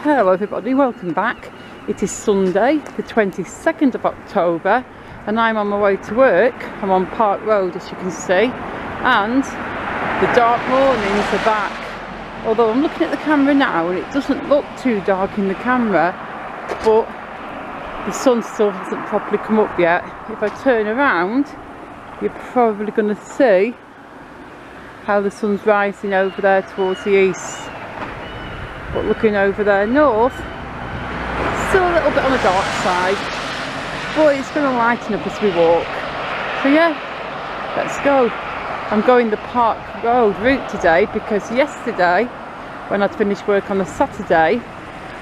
Hello everybody, welcome back. It is Sunday the 22nd of October and I'm on my way to work. I'm on Park Road as you can see, and the dark mornings are back. Although I'm looking at the camera now and it doesn't look too dark in the camera, but the sun still hasn't properly come up yet. If I turn around, you're probably going to see how the sun's rising over there towards the east. But looking over there north, still a little bit on the dark side, but it's going to lighten up as we walk. So yeah, let's go. I'm going the Park Road route today because yesterday, when I'd finished work on a Saturday,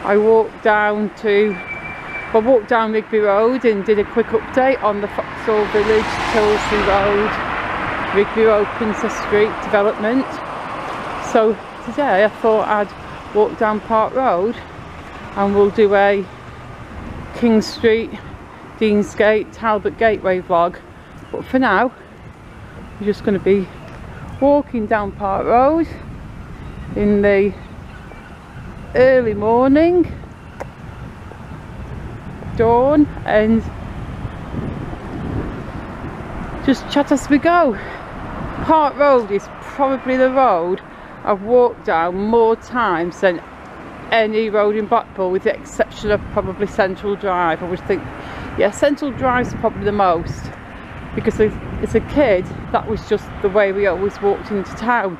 I walked down Rigby Road and did a quick update on the Foxhall Village, Tilsley Road, Rigby Road, Princess Street development. So today I thought I'd walk down Park Road and we'll do a King Street, Deansgate, Talbot Gateway vlog. But for now, we're just going to be walking down Park Road in the early morning, dawn, and just chat as we go. Park Road is probably the road I've walked down more times than any road in Blackpool, with the exception of probably Central Drive. I would think, yeah, Central Drive's probably the most, because as a kid that was just the way we always walked into town.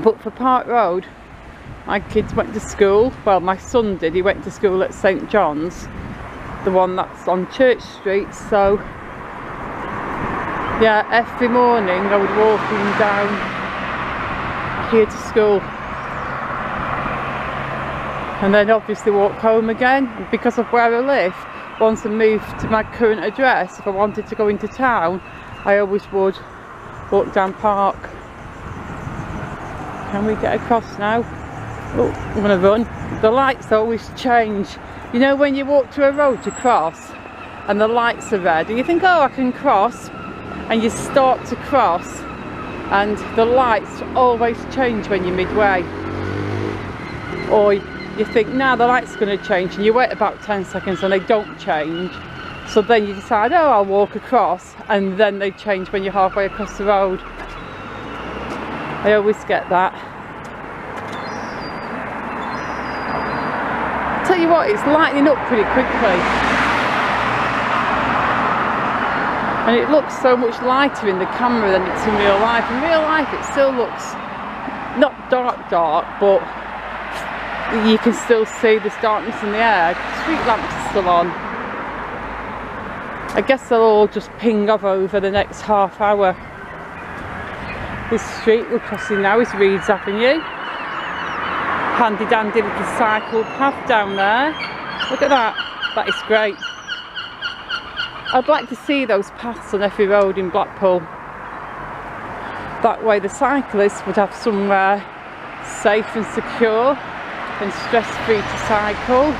But for Park Road, my kids went to school, well my son did, he went to school at St John's, the one that's on Church Street, so yeah, every morning I would walk him down here to school and then obviously walk home again. Because of where I live, once I moved to my current address, if I wanted to go into town, I always would walk down Park. Can we get across now? Oh, I'm gonna run. The lights always change. You know when you walk to a road to cross and the lights are red and you think, oh I can cross, and you start to cross and the lights always change when you're midway, or you think now the lights are going to change and you wait about 10 seconds and they don't change, so then you decide, oh I'll walk across, and then they change when you're halfway across the road. I always get that. Tell you what, it's lightening up pretty quickly. And it looks so much lighter in the camera than it's in real life. In real life it still looks not dark, but you can still see this darkness in the air. Street lamps are still on. I guess they'll all just ping off over the next half hour. This street we're crossing now is Reeds Avenue. Handy dandy little cycle path down there. Look at that, that is great. I'd like to see those paths on every road in Blackpool. That way the cyclists would have somewhere safe and secure and stress-free to cycle.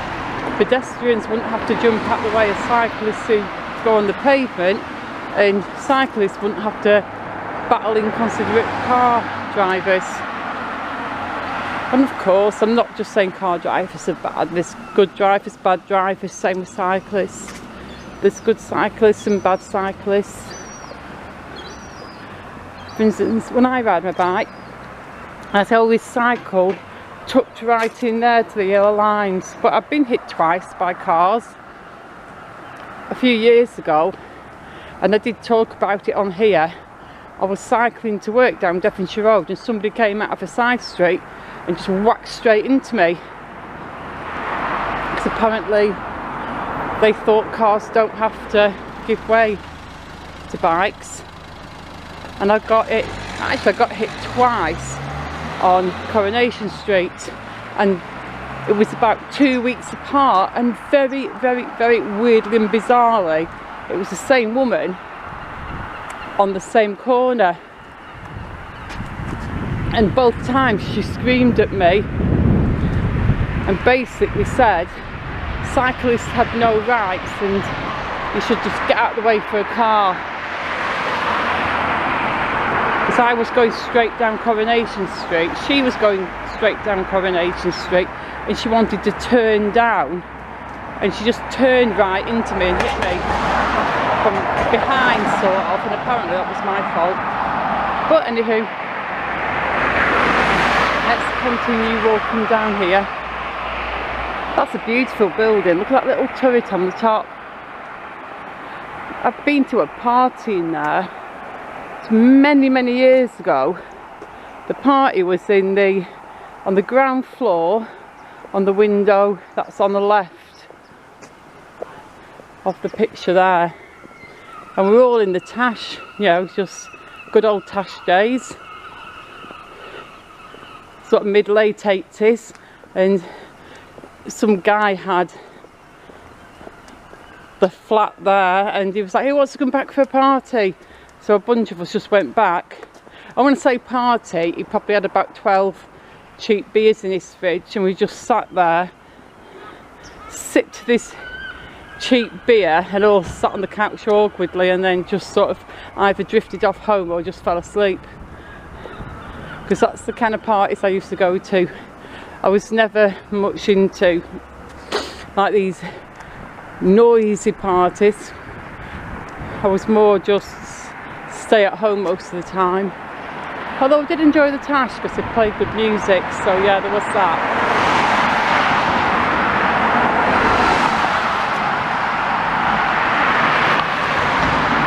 Pedestrians wouldn't have to jump out the way of cyclists who go on the pavement, and cyclists wouldn't have to battle inconsiderate car drivers. And of course, I'm not just saying car drivers are bad. There's good drivers, bad drivers, same with cyclists. There's good cyclists and bad cyclists. For instance, when I ride my bike, I'd always cycle tucked right in there to the yellow lines. But I've been hit twice by cars a few years ago, and I did talk about it on here. I was cycling to work down Devonshire Road and somebody came out of a side street and just whacked straight into me. Because apparently they thought cars don't have to give way to bikes. And I got hit twice on Coronation Street, and it was about 2 weeks apart, and very, very, very weirdly and bizarrely it was the same woman on the same corner, and both times she screamed at me and basically said cyclists have no rights and you should just get out of the way for a car. Because I was going straight down Coronation Street, she was going straight down Coronation Street, and she wanted to turn down, and she just turned right into me and hit me from behind sort of, and apparently that was my fault. But anywho, let's continue walking down here. That's a beautiful building. Look at that little turret on the top. I've been to a party in there many years ago. The party was on the ground floor, on the window that's on the left of the picture there, and we're all in the tash, you know, just good old tash days, sort of mid-late 80s, and some guy had the flat there, and he was like, who wants to come back for a party? So a bunch of us just went back. I want to say party, he probably had about 12 cheap beers in his fridge, and we just sat there, sipped this cheap beer, and all sat on the couch awkwardly, and then just sort of either drifted off home or just fell asleep. Because that's the kind of parties I used to go to. I was never much into like these noisy parties. I was more just stay at home most of the time. Although I did enjoy the tash because it played good music, so yeah, there was that.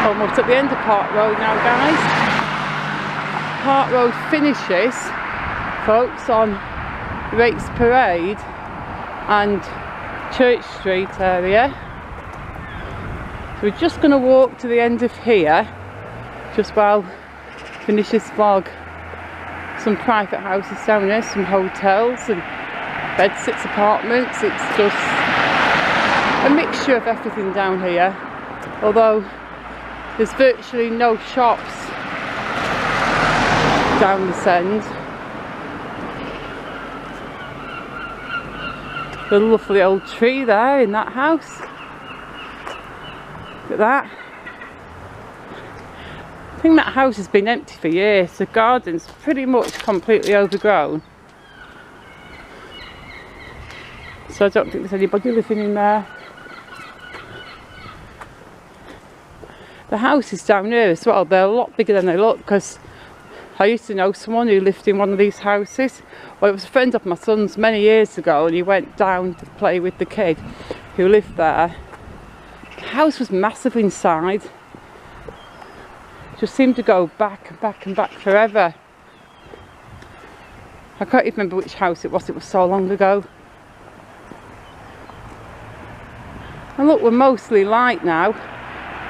Almost at the end of Park Road now, guys. Park Road finishes, folks, on Rates Parade and Church Street area. So we're just going to walk to the end of here, just while I finish this vlog. Some private houses down there, some hotels and bed-sits apartments. It's just a mixture of everything down here, although there's virtually no shops down this end. The lovely old tree there in that house. Look at that. I think that house has been empty for years. The garden's pretty much completely overgrown. So I don't think there's anybody living in there. The houses down here as well, they're a lot bigger than they look, because I used to know someone who lived in one of these houses. Well, it was a friend of my son's many years ago, and he went down to play with the kid who lived there. The house was massive inside. Just seemed to go back and back and back forever. I can't even remember which house it was so long ago. And look, we're mostly light now.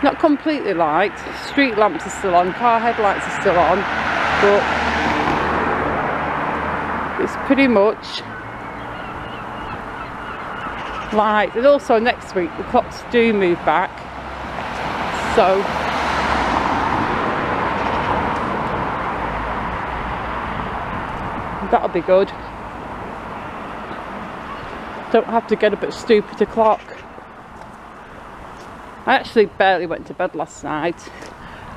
Not completely light. Street lamps are still on, car headlights are still on, but it's pretty much light. And also next week the clocks do move back, so that'll be good. Don't have to get up at stupid o'clock. I actually barely went to bed last night.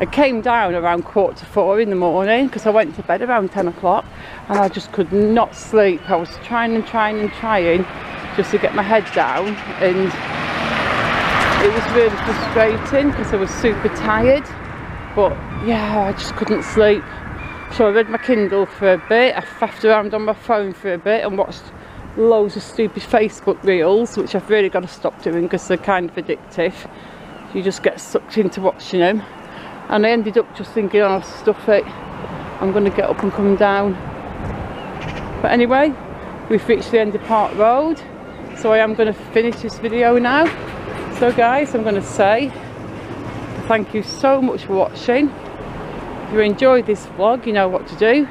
I came down around 4:15 in the morning because I went to bed around 10 o'clock and I just could not sleep. I was trying just to get my head down, and it was really frustrating because I was super tired. But yeah, I just couldn't sleep. So I read my Kindle for a bit, I faffed around on my phone for a bit and watched loads of stupid Facebook reels, which I've really got to stop doing because they're kind of addictive. You just get sucked into watching them. And I ended up just thinking, oh, stuff it, I'm going to get up and come down. But anyway, we've reached the end of Park Road, so I am going to finish this video now. So guys, I'm going to say thank you so much for watching. If you enjoyed this vlog, you know what to do.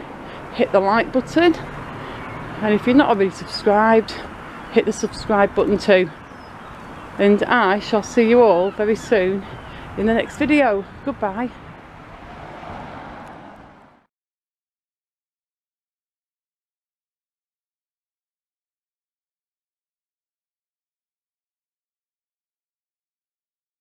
Hit the like button, and if you're not already subscribed, hit the subscribe button too. And I shall see you all very soon in the next video. Goodbye.